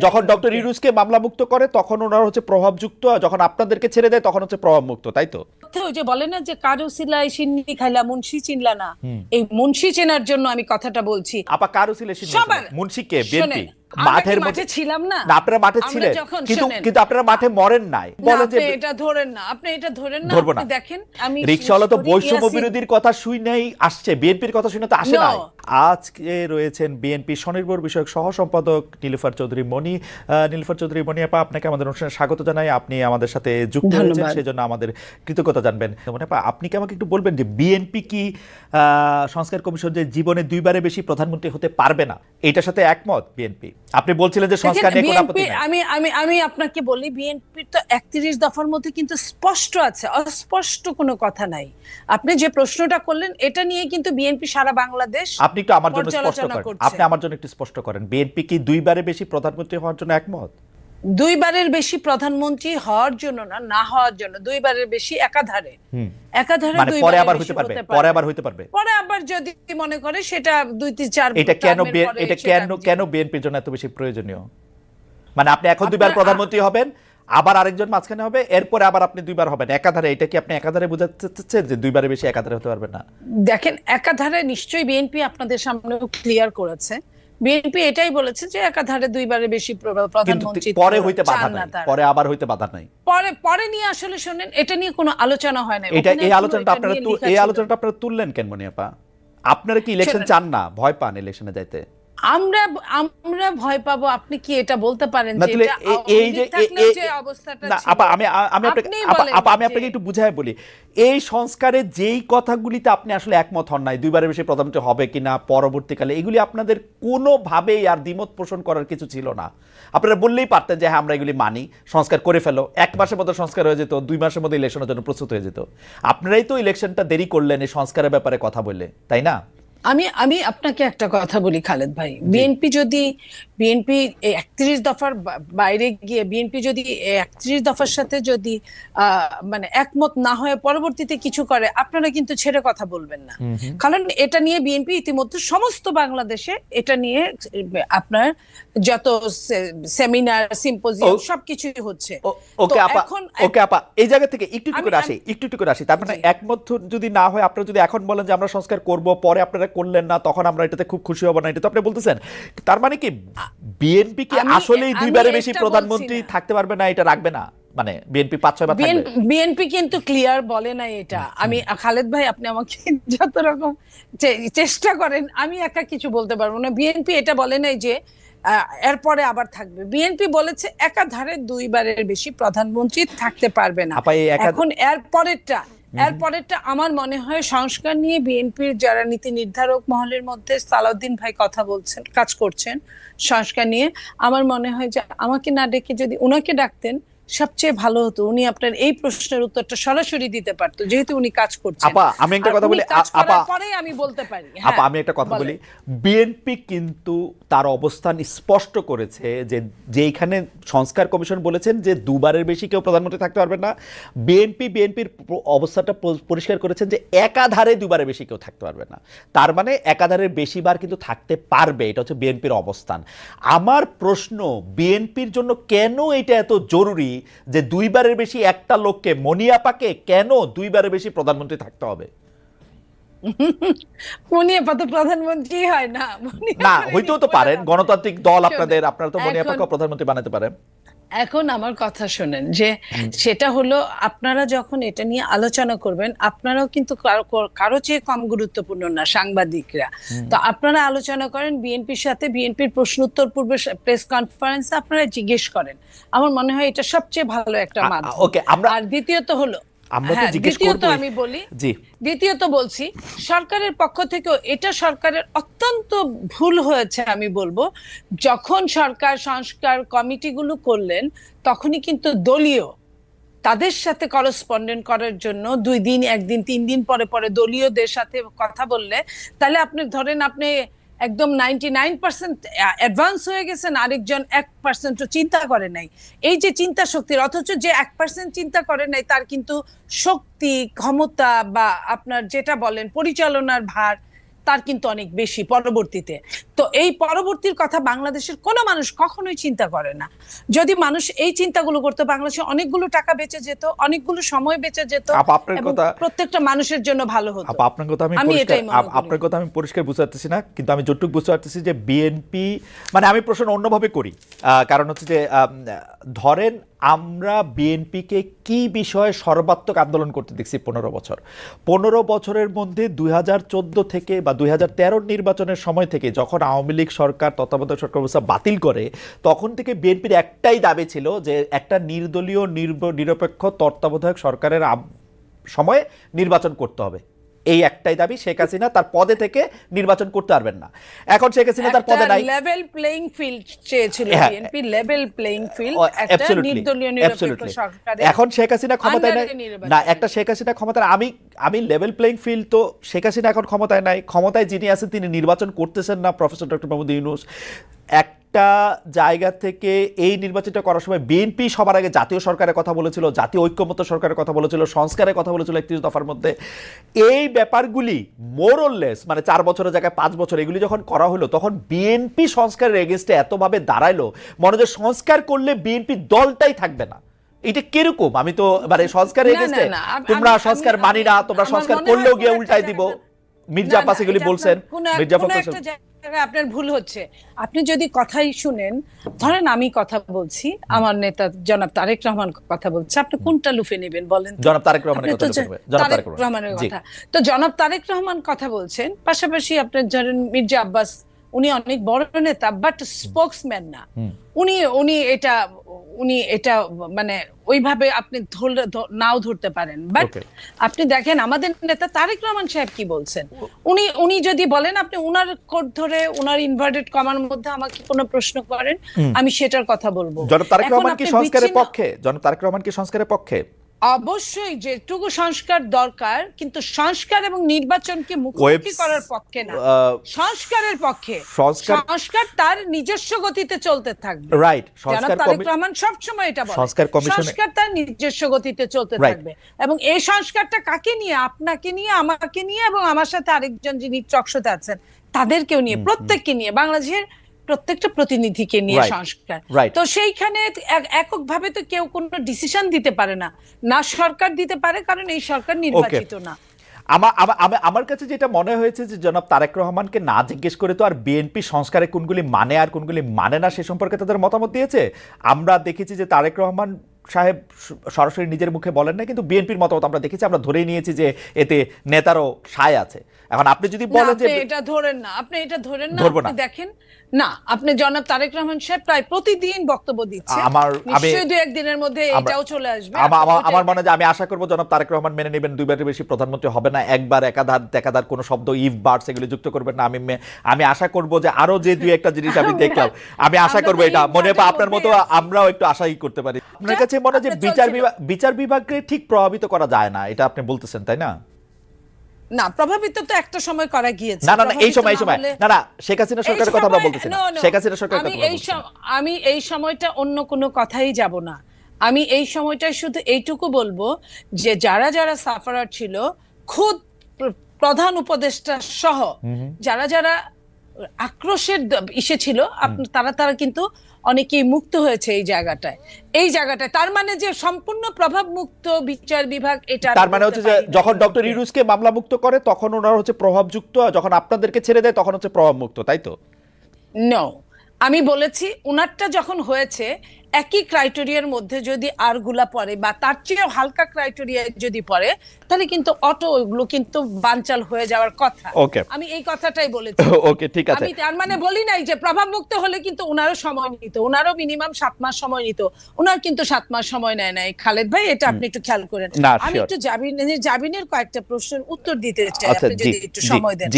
যখন ডক্টর ইউনূসকে মামলা মুক্ত করে তখন ওনারা হচ্ছে প্রভাবযুক্ত, যখন আপনাদেরকে ছেড়ে দেয় তখন হচ্ছে প্রভাব মুক্ত, তাই তো? ওই যে বলে না যে কারো সিলাই সিন্নি খাইলা মুন্সি চিনলা না, এই মুন্সি চেনার জন্য আমি কথাটা বলছি। আপা কারো ছিল মুন্সি কে? বিএনপি মাঠের মধ্যে ছিলাম না, আপনারা মাঠে ছিলেন, কিন্তু আপনারা মাঠে মরেন নাই। বলেন যে এটা ধরেন না, আপনি এটা ধরেন না, ধরবো না। দেখেন আমি রিকশাওয়ালা তো বৈষম্য বিরোধীর কথা শুনেই আসছে, বিএনপির কথা শুনে তো আসে না। আজকে রয়েছেন বিএনপি স্বনির্ভর বিষয়ক সহ সম্পাদক নীলুফার চৌধুরী মনি। নীলুফার চৌধুরী মনি আপা, আপনাকে আমাদের অনুষ্ঠানে স্বাগত জানাই। আপনি আমাদের সাথে যুক্ত হয়েছেন, সেজন্য আমাদের কৃতজ্ঞতা জানবেন। মনে আপা, আপনি কি আমাকে একটু বলবেন যে বিএনপি কি সংস্কার কমিশন যে জীবনে দুইবারের বেশি প্রধানমন্ত্রী হতে পারবে না, এটার সাথে একমত বিএনপি? আপনি বলছিলেন যে সংস্কার নিয়ে কোনো আপত্তি নাই। আমি আপনাকে বলি, বিএনপির তো 31 দফার মধ্যে কিন্তু স্পষ্ট আছে, অস্পষ্ট কোনো কথা নাই। আপনি যে প্রশ্নটা করলেন এটা নিয়ে কিন্তু বিএনপি সারা বাংলাদেশ, আপনি একটু আমার জন্য স্পষ্ট করেন, আপনি আমার জন্য একটু স্পষ্ট করেন, বিএনপি কি দুইবারের বেশি প্রধানমন্ত্রী হওয়ার জন্য একমত? দুইবারের বেশি প্রধানমন্ত্রী হওয়ার জন্য না হওয়ার জন্য, দুইবারের বেশি একাধারে মানে পরে আবার হইতে পারবে, পরে আবার হইতে পারবে, পরে আবার যদি মনে করে সেটা 2-3-4। এটা কেন বিএনপির জন্য এত বেশি প্রয়োজনীয়? মানে আপনি এখন দুইবার প্রধানমন্ত্রী হবেন, আবার আরেকজন মাঝখানে হবে, এরপরে আবার আপনি দুইবার হবেন একাধারে। এটা কি আপনি একাধারে বোঝাতে চাচ্ছেন যে দুইবারের বেশি একাধারে হতে পারবে না? দেখেন, একাধারে নিশ্চয়ই বিএনপি আপনাদের সামনে ক্লিয়ার করেছে, বিএনপি এটাই বলেছে যে একাধারে দুইবারের বেশি প্রধানমন্ত্রী পরে হইতে বাধা নাই, পরে আবার হইতে বাধা নাই। পরে নিয়ে আসলে শুনেন, এটা নিয়ে কোনো আলোচনা হয় না। এই আলোচনাটা আপনারা তুললেন কেন মনি আপা? আপনারা কি ইলেকশন চান না, ভয় পান ইলেকশনে যাইতে? আমরা ভয় পাবো? আপনি কি এটা বলতে পারেন যে এই যে অবস্থাটা না আপা, আমি আপনাকে একটু বুঝায় বলি, এই সংস্কারে যেই কথাগুলিতে আপনি আসলে একমত হন নাই, দুইবারের বেশি প্রধানমন্ত্রী হবে কিনা পরবর্তীকালে, এগুলি আপনাদের কোনোভাবেই আর দ্বিমত পোষণ করার কিছু ছিল না। আপনারা বললেই পারতেন যে হ্যাঁ আমরা এগুলি মানি, সংস্কার করে ফেলো, 1 মাসের মধ্যে সংস্কার হয়ে যেত, 2 মাসের মধ্যে ইলেকশনের জন্য প্রস্তুত হয়ে যেত। আপনারাই তো ইলেকশনটা দেরি করলেন এই সংস্কারের ব্যাপারে কথা বলে, তাই না? আমি আপনাকে একটা কথা বলি খালেদ ভাই, বিএনপি 31 দফার বাইরে গিয়ে বিএনপি যদি 31 দফার সাথে যদি মানে একমত না হয়ে পরবর্তীতে কিছু করে, আপনারা কিন্তু ছেড়ে কথা বলবেন না। কারণ এটা নিয়ে বিএনপি ইতিমধ্যে সমস্ত বাংলাদেশে এটা নিয়ে আপনার যত সেমিনার, সিম্পোজিয়াম সবকিছুই হচ্ছে। ওকে আপা, এই জায়গা থেকে একটু করে আসি। তার মানে একমত যদি না হয়, আপনারা যদি এখন বলেন যে আমরা সংস্কার করব, পরে আপনারা করলেন না, তখন আমরা এটাতে খুব খুশি হব না, এটা তো আপনি বলতেছেন। তার মানে কি বিএনপি কি আসলেই দুইবারের বেশি প্রধানমন্ত্রী থাকতে পারবে না, এটা রাখবে না? মানে বিএনপি 5-6 বার থাকবে? বিএনপি কিন্তু ক্লিয়ার বলে না এটা। আমি খালেদ ভাই, আপনি আমাকে যত রকম চেষ্টা করেন, আমি একা কিছু বলতে পারবো না। বিএনপি এটা বলে নাই যে এরপরে আবার থাকবে। বিএনপি বলেছে একাধারে দুইবারের বেশি প্রধানমন্ত্রী থাকতে পারবে না। এখন এরপরেরটা আমার মনে হয় সংস্কার নিয়ে বিএনপির যারা নীতি নির্ধারক মহলের মধ্যে, সালাউদ্দিন ভাই কাজ করছেন সংস্কার নিয়ে, আমার মনে হয় যে আমাকে না ডেকে যদি উনাকে ডাকতেন সবচেয়ে ভালো হতো। উনি আপনার এই প্রশ্নের উত্তরটা সরাসরি দিতে পারতো, যেহেতু উনি কাজ করছেন। আপা আমি একটা কথা বলি, পরে আমি বলতে পারি। আপা আমি একটা কথা বলি, বিএনপি কিন্তু তার অবস্থান স্পষ্ট করেছে যে যেখানে সংস্কার কমিশন বলেছেন যে দুবারের বেশি কেউ প্রধানমন্ত্রী থাকতে পারবে না, বিএনপির অবস্থাটা পরিষ্কার করেছেন যে একাধারে দুবারের বেশি কেউ থাকতে পারবে না। তার মানে একাধারের বেশিবার কিন্তু থাকতে পারবে, এটা হচ্ছে বিএনপির অবস্থান। আমার প্রশ্ন, বিএনপির জন্য কেন এটা এত জরুরি যে দুইবারের বেশি একটা লোককে, মনিয়াপাকে কেন দুইবারের বেশি প্রধানমন্ত্রী থাকতে হবে? মনিয়াপা তো প্রধানমন্ত্রী হয় না, না হইতেও তো পারেন, গণতান্ত্রিক দল আপনারা তো মনিয়াপাকে প্রধানমন্ত্রী বানাতে পারেন। এখন আমার কথা শোনেন, যে সেটা হলো আপনারা যখন এটা নিয়ে আলোচনা করবেন, আপনারাও কিন্তু কারো চেয়ে কম গুরুত্বপূর্ণ না, সাংবাদিকরা তো। আপনারা আলোচনা করেন বিএনপির সাথে, বিএনপির প্রশ্ন উত্তর পূর্বে প্রেস কনফারেন্সে আপনারা জিজ্ঞেস করেন। আমার মনে হয় এটা সবচেয়ে ভালো একটা মাধ্যম। আর দ্বিতীয়ত হলো, দ্বিতীয়ত বলছি, সরকারের পক্ষ থেকেও এটা সরকারের অত্যন্ত ভুল হয়েছে আমি বলবো। যখন সরকার সংস্কার কমিটিগুলো করলেন, তখনই কিন্তু দলীয় তাদের সাথে করসপন্ডেন্ট করার জন্য 2 দিন, 1 দিন, 3 দিন পরে পরে দলীয়দের সাথে কথা বললে, তাহলে আপনি ধরেন আপনি একদম 99% অ্যাডভান্স হয়ে গেছেন, আরেকজন 1%ও চিন্তা করে নাই। এই যে চিন্তা শক্তির, অথচ যে 1% চিন্তা করে নাই তার কিন্তু শক্তি, ক্ষমতা বা আপনার যেটা বলেন পরিচালনার ভার, তার কিন্তু অনেক বেশি পরবর্তীতে। তো এই পরবর্তীর কথা বাংলাদেশের কোনো মানুষ কখনোই চিন্তা করে না। যদি মানুষ এই চিন্তাগুলো করতো, বাংলাদেশে অনেকগুলো টাকা বেঁচে যেত, অনেকগুলো সময় বেঁচে যেত, আপনার এবং কথা প্রত্যেকটা মানুষের জন্য ভালো হতো। আপনার কথা আমি আপনার কথা আমি পরিষ্কার বুঝতে পারতেছি না, কিন্তু আমি যতটুকু বুঝতে পারতেছি যে বিএনপি, মানে আমি প্রশ্ন অন্যভাবে করি, কারণ হচ্ছে যে ধরেন আমরা বিএনপিকে কি বিষয়ে সর্বাত্মক আন্দোলন করতে দেখছি 15 বছরের মধ্যে 2014 থেকে বা 2013 নির্বাচনের সময় থেকে, যখন আওয়ামী লীগ সরকার তত্ত্বাবধায়ক সরকার ব্যবস্থা বাতিল করে, তখন থেকে বিএনপির একটাই দাবি ছিল যে একটা নির্দলীয় নিরপেক্ষ তত্ত্বাবধায়ক সরকারের সময়ে নির্বাচন করতে হবে। এই একটাই দাবি। শেখ হাসিনা তার পদে থেকে নির্বাচন করতে পারবেন না। এখন শেখ হাসিনা তার পদে নাই, লেভেল প্লেইং ফিল্ড চেয়েছিল বিএনপি, লেভেল প্লেইং ফিল্ড, একটা নির্দলীয় নিরপেক্ষ সরকার। এখন শেখ হাসিনা ক্ষমতায় নাই না, একটা শেখ হাসিনা ক্ষমতায়, আমি লেভেল প্লেইং ফিল্ড, তো শেখ হাসিনা এখন ক্ষমতায় নাই, ক্ষমতায় যিনি আছেন তিনি নির্বাচন করতেছেন না, প্রফেসর ডক্টর মোহাম্মদ ইউনূস। একটা জায়গা থেকে এই নির্বাচনটা করার সময় বিএনপি সবার আগে জাতীয় সরকারের কথা বলেছিল, জাতীয় ঐক্যমত্য সরকারের কথা বলেছিল, সংস্কারের কথা বলেছিল 31 দফার মধ্যে। এই ব্যাপারগুলি মোরলেস মানে 4 বছরের জায়গায় 5 বছর এগুলি যখন করা হলো, তখন বিএনপি সংস্কারের এগেইনস্টে এতভাবে দাঁড়াইলো, মনে হয় সংস্কার করলে বিএনপি দলটাই থাকবে না। এটা কিরকম? আমি তো মানে সংস্কার এগেইনস্টে, তোমরা সংস্কার মানি না, তোমরা সংস্কার করলেও গিয়ে উল্টাই দিব, মির্জা আব্বাস এগুলি বলছেন। মির্জা আপনার ভুল হচ্ছে। আপনি যদি কথাই শুনেন, ধরেন আমি কথা বলছি, আমার নেতা জনাব তারেক রহমান কথা বলছে, আপনি কোনটা লুফে নেবেন বলেন? জনাব তারেক রহমানের কথা। তো জনাব তারেক রহমান কথা বলছেন, পাশাপাশি আপনার ধরেন মির্জা আব্বাস, উনি অনেক বড় নেতা, বাট স্পোকসম্যান না। উনি এটা মানে ওইভাবে আপনি নাও ধরতে পারেন, বাট আপনি দেখেন আমাদের নেতা তারেক রহমান সাহেব কি বলছেন। উনি যদি বলেন, আপনি উনার কোড ধরে উনার ইনভার্টেড কমার মধ্যে আমাকে কোনো প্রশ্ন করেন, আমি সেটার কথা বলবো। জনাব তারেক রহমান কি সংস্কারের পক্ষে? জনাব তারেক রহমান কি সংস্কারের পক্ষে? অবশ্যই যেটুকু সংস্কার দরকার, কিন্তু সংস্কার এবং নির্বাচনকে মুখোমুখি করার পক্ষে না, সংস্কারের পক্ষে। সংস্কার তার নিজস্ব গতিতে চলতে থাকবে, রাইট। সংস্কার তারেক রহমান সবসময় এটা বলে, সংস্কার তার নিজস্ব গতিতে চলতে থাকবে। এবং এই সংস্কারটা কাকে নিয়ে? আপনাকে নিয়ে, আমাকে নিয়ে, এবং আমার সাথে আরেকজন যিনি টকশোতে আছেন তাদেরকেও নিয়ে, প্রত্যেককে নিয়ে, বাংলাদেশের প্রত্যেকটা প্রতিনিধিকে নিয়ে সংস্কার। তো সেইখানে এককভাবে তো কেউ কোনো ডিসিশন দিতে পারে না, না সরকার দিতে পারে, কারণ এই সরকার নির্বাচিত না। আমার কাছে যেটা মনে হয়েছে যে জনাব তারেক রহমানকে না জিজ্ঞেস করে তো আর বিএনপি সংস্কারে কোনগুলি মানে আর কোনগুলি মানে না সে সম্পর্কে তাদের মতামত দিয়েছে। আমরা দেখেছি যে তারেক রহমান সাহেব সরাসরি নিজের মুখে বলেন না, কিন্তু বিএনপির মতামত আমরা দেখেছি, আমরা ধরেই নিয়েছি যে এতে নেতারও সায় আছে। এখন আপনি যদি বলেন যে এটা ধরেন না, আপনি এটা ধরেন না, আপনি দেখেন না, আপনি জনাব তারেক রহমান সাহেব প্রায় প্রতিদিন বক্তব্য দিচ্ছেন, নিশ্চয়ই 2-1 দিনের মধ্যে এটাও চলে আসবে। আমার মনে হয় আমি আশা করব জনাব তারেক রহমান মেনে নেবেন, 2বারের বেশি প্রধানমন্ত্রী হবে না, একবার একাধার কোনো শব্দ ইফ বার্ডস এগুলো যুক্ত করবেন না। আমি আশা করব যে আরো যে 2-1টা জিনিস আমি দেখলাম, আমি আশা করব এটা মনে হয় আপনার মতো আমরাও একটু আশাই করতে পারি। আপনার কাছে মনে হয় যে বিচার বিভাগকে ঠিক প্রভাবিত করা যায় না, এটা আপনি বলতেছেন, তাই না? না, প্রভাবিত তো একটা সময় করা গিয়েছে। না এই সময় না শেখ হাসিনা সরকারের কথা আমরা বলতেছি না, শেখ হাসিনা সরকারের কথা বলছি। আমি এই সময়টা অন্য কোনো কথাই যাব না, আমি এই সময়টায় শুধু এইটুকু বলবো যে যারা যারা সাফারার ছিল, খুদ প্রধান উপদেষ্টা সহ যারা আক্রোশের ইসে ছিল, তারা কিন্তু অনেকেই মুক্ত হয়েছে এই জায়গাটায়। তার মানে যে সম্পূর্ণ প্রভাব মুক্ত বিচার বিভাগ, এটা তার মানে হচ্ছে যে যখন ডক্টর ইউনূসকে মামলা মুক্ত করে তখন ওনারা হচ্ছে প্রভাবযুক্ত, আর যখন আপনাদেরকে ছেড়ে দেয় তখন হচ্ছে প্রভাব মুক্ত, তাই তো? নো, আমি বলেছি উনারটা যখন হয়েছে একই ক্রাইটেরিয়ার মধ্যে যদি আরগুলা পড়ে বা তার চেয়েও হালকা ক্রাইটেরিয়া যদি পড়ে, তাহলে কিন্তু অটো ওগুলো কিন্তু বানচাল হয়ে যাওয়ার কথা। আমি এই কথাটাই বলেছি। ওকে, ঠিক আছে। আমি তার মানে বলি নাই যে প্রভাব মুক্ত হলে কিন্তু উনারও সময় নিত, উনারও মিনিমাম 7 মাস সময় নিত, উনার কিন্তু 7 মাস সময় নেয় নাই। খালেদ ভাই, এটা আপনি একটু খেয়াল করেন। আমি একটু জাবিনের কয়েকটা প্রশ্নের উত্তর দিতে চাই, আপনি যদি একটু সময় দেন।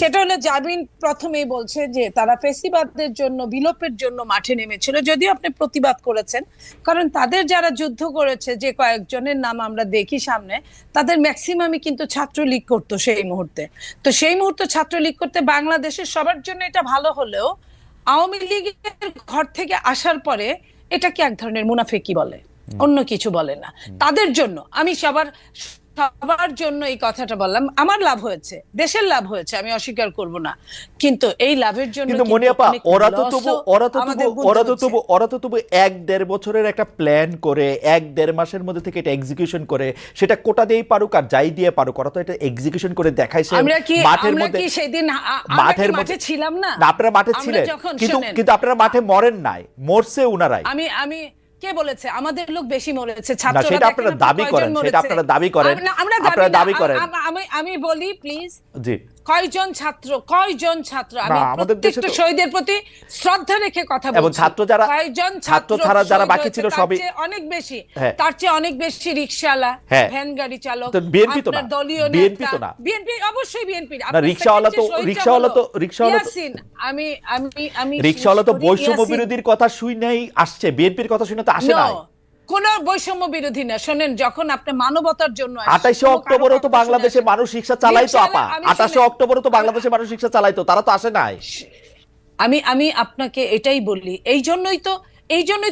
সেটা হলো, জাবিন প্রথমেই বলছে যে তারা ফেসিবাদের জন্য, বিলোপের জন্য মাঠে নেমেছিল, যদিও আপনি প্রতিবাদ করেছেন, কারণ তাদের যারা যুদ্ধ করেছে, যে কয়েকজনের নাম আমরা দেখি সামনে, তাদের ম্যাক্সিমামই কিন্তু ছাত্রলীগ করতো সেই মুহূর্তে। তো সেই মুহূর্তে ছাত্রলীগ করতে বাংলাদেশের সবার জন্য এটা ভালো হলেও আওয়ামী লীগের ঘর থেকে আসার পরে এটাকে এক ধরনের মুনাফিকি বলে, অন্য কিছু বলে না। তাদের জন্য আমি সবার সবার জন্য এই কথাটা বললাম, আমার লাভ হয়েছে, দেশের লাভ হয়েছে, আমি অস্বীকার করব না, কিন্তু এই লাভের জন্য কিন্তু মনিয়াপা অনেক ওরা তো loss তবু ও আমাদের বুঝতে ওরা তো তবু 1-1.5 বছরের একটা প্ল্যান করে 1-1.5 মাসের মধ্যে থেকে এটা এক্সিকিউশন করে, সেটা কোটা দিয়েই পারুক আর যাই দিয়ে পারুক, ওরা তো এটা এক্সিকিউশন করে দেখাইছে মাঠের মধ্যে। সেদিন মাঠের মাঠে মধ্যে ছিলাম না, আপনারা মাঠে ছিলেন, কিন্তু আপনারা মাঠে মরেন নাই, মরছে উনারাই। আমি কে বলেছে আমাদের লোক বেশি মরেছে? না, ছাত্ররা সেটা আপনারা দাবি করেন, সেটা আপনারা দাবি করেন, আপনারা দাবি করেন। আমি বলি প্লিজ, জি, কয়জন ছাত্র আমি আমাদের দেশে প্রত্যেকটা তো শহীদের প্রতি শ্রদ্ধা রেখে কথা বলছি, এবং ছাত্র ছাড়া যারা বাকি ছিল সবই অনেক বেশি, হ্যাঁ, তার চেয়ে অনেক বেশি রিকশাওয়ালা, হ্যাঁ, ভ্যান গাড়ি চালক, তো বিএনপি তো না, আপনার দলীয় বিএনপি নেতা, তো না, বিএনপি অবশ্যই বিএনপি। না, রিকশাওয়ালা তো বৈষম্য বিরোধীর কথা শুই নাই আসছে, বিএনপির কথা শুনে তো আসে নাই। কোন বৈষম্য বিরোধী না, শোনেন, যখন আপনি মানবতার জন্য 28 অক্টোবরও তো বাংলাদেশে মানুষ রিকশা চালাইতো আপা, 28 অক্টোবরও তো বাংলাদেশে মানুষ রিকশা চালাইতো, তারা তো আসে নাই। আমি আপনাকে এটাই বললি, এই জন্যই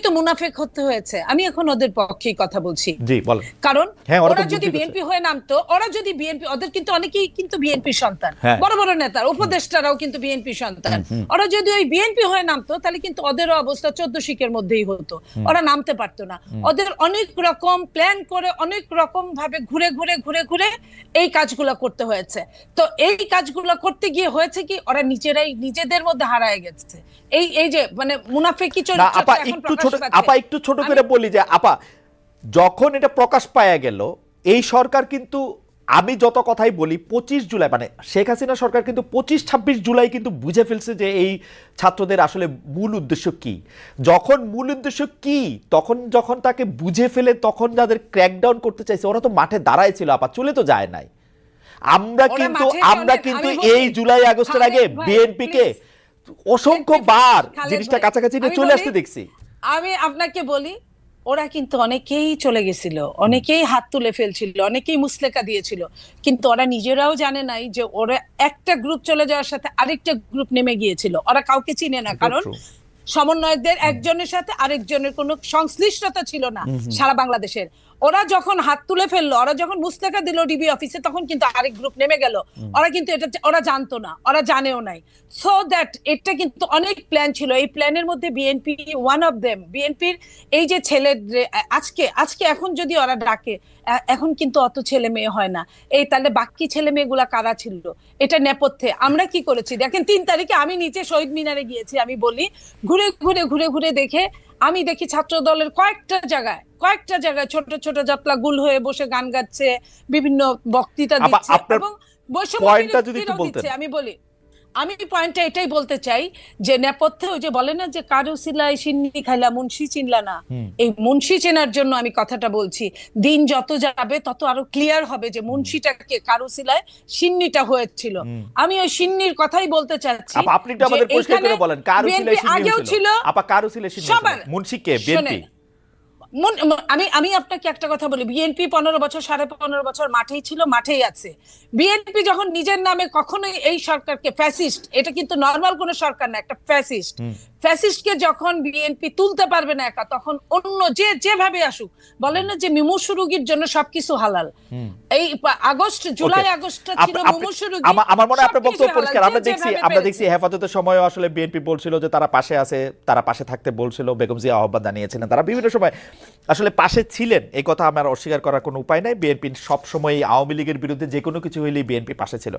তো মুনাফেক হতে হয়েছে। আমি এখন ওদের পক্ষেই কথা বলছি। জি বলেন। কারণ হ্যাঁ, ওরা যদি বিএনপি হয়ে নামতো, ওদের কিন্তু অনেকেই কিন্তু বিএনপি সন্তান, হ্যাঁ, বড় বড় নেতা উপদেষ্টারাও কিন্তু বিএনপি সন্তান। ওরা যদি ওই বিএনপি হয়ে নামতো তাহলে কিন্তু ওদেরও অবস্থা 14 শিকের মধ্যেই হতো, ওরা নামতে পারতো না। ওদের অনেক রকম প্ল্যান করে অনেক রকম ভাবে ঘুরে ঘুরে এই কাজগুলো করতে হয়েছে। তো এই কাজগুলো করতে গিয়ে হয়েছে কি, ওরা নিজেদের মধ্যে হারায় গেছে। এই যে মানে মুনাফেকি চরিত্র একটু ছোট করে বলি যে আপা, যখন এটা প্রকাশ পাওয়া গেল, এই সরকার কিন্তু, আমি যত কথাই বলি, 25 জুলাই মানে শেখ হাসিনা সরকার কিন্তু 25-26 জুলাই কিন্তু বুঝে ফেলছে যে এই ছাত্রদের আসলে মূল উদ্দেশ্য কি। যখন মূল উদ্দেশ্য কি, যখন তাকে বুঝে ফেলে, তখন যাদের ক্র্যাকডাউন করতে চাইছে ওরা তো মাঠে দাঁড়ায় ছিল আপা, চলে তো যায় নাই। আমরা কিন্তু এই জুলাই আগস্টের আগে বিএনপি কে অসংখ্য বার জিনিসটা কাছাকাছি নিয়ে চলে আসতে দেখছি। আমি আপনাকে বলি, ওরা কিন্তু অনেকেই চলে গেছিল, অনেকেই হাত তুলে ফেলছিল, অনেকেই মুসলেকা দিয়েছিল, কিন্তু ওরা নিজেরাও জানে নাই যে ওরা একটা গ্রুপ চলে যাওয়ার সাথে আরেকটা গ্রুপ নেমে গিয়েছিল। ওরা কাউকে চিনে না, কারণ সমন্বয়কদের একজনের সাথে আরেকজনের কোনো সংশ্লিষ্টতা ছিল না সারা বাংলাদেশের। ওরা যখন হাত তুলে ফেললো, ওরা যখন মুস্তাকা দিল ডিবি অফিসে, তখন কিন্তু আরেক গ্রুপ নেমে গেল। ওরা কিন্তু ওরা জানতো না, ওরা জানেও নাই। সো দ্যাট এটা কিন্তু অনেক প্ল্যান ছিল, এই প্ল্যানের মধ্যে বিএনপি ওয়ান অফ দেম। বিএনপির এই যে ছেলে আজকে এখন যদি ওরা ডাকে, এখন কিন্তু অত ছেলে মেয়ে হয় না। এই তাহলে বাকি ছেলে মেয়েগুলা কারা ছিল এটা নেপথ্যে? আমরা কি করেছি দেখেন, 3 তারিখে আমি নিচে শহীদ মিনারে গিয়েছি, আমি বলি ঘুরে দেখে আমি দেখি ছাত্র দলের কয়েকটা জায়গায় ছোট ছোট জাতলা গুল হয়ে বসে গান গাচ্ছে, বিভিন্ন বক্তৃতা দিচ্ছে এবং বৈষম্য দিচ্ছে। আমি পয়েন্টটা এটাই বলতে চাই যে নেপথ্যে ওই যে বলে না যে কারো সিলাই সিন্নি খাইলা মুন্সি চিনলা না, এই মুন্সি চেনার জন্য আমি কথাটা বলছি। দিন যত যাবে তত আরো ক্লিয়ার হবে যে মুন্সিটাকে কারো সিলাই সিন্নিটা হয়েছিল। আমি ওই সিন্নির কথাই বলতে চাচ্ছি। আপনি একটু আমাদের পরিষ্কার করে বলেন, কারো সিলাই সিন্নি ছিল আপা, কারো সিলাই সিন্নি ছিল, মুন্সি কে? বিএনপি। আমি আপনাকে একটা কথা বলি, বিএনপি 15 বছর 15.5 বছর মাঠেই ছিল, মাঠেই আছে। বিএনপি যখন নিজের নামে কখনোই এই সরকারকে ফ্যাসিস্ট, এটা কিন্তু নরমাল কোন সরকার না, একটা ফ্যাসিস্টকে যখন বিএনপি তুলতে পারবে না একা, তখন অন্য যেভাবে আসুক, বলেন না যে মুমূর্ষু রোগীর জন্য সবকিছু হালাল। এই জুলাই আগস্টটা ছিল মুমূর্ষু রোগী। আমার মনে হয় আপনার বক্তব্য পরিষ্কার। আমরা দেখছি হেফাজতের সময় আসলে বিএনপি বলছিল যে তারা পাশে আছে, তারা পাশে থাকতে বলছিল, বেগম জিয়া আহ্বান জানিয়েছিলেন, তারা বিভিন্ন সময় আসলে পাশে ছিলেন, এই কথা আমার অস্বীকার করার কোনো উপায় নাই। বিএনপি সবসময় আওয়ামী লীগের বিরুদ্ধে যে কোনো কিছু হইলেই বিএনপি পাশে ছিল।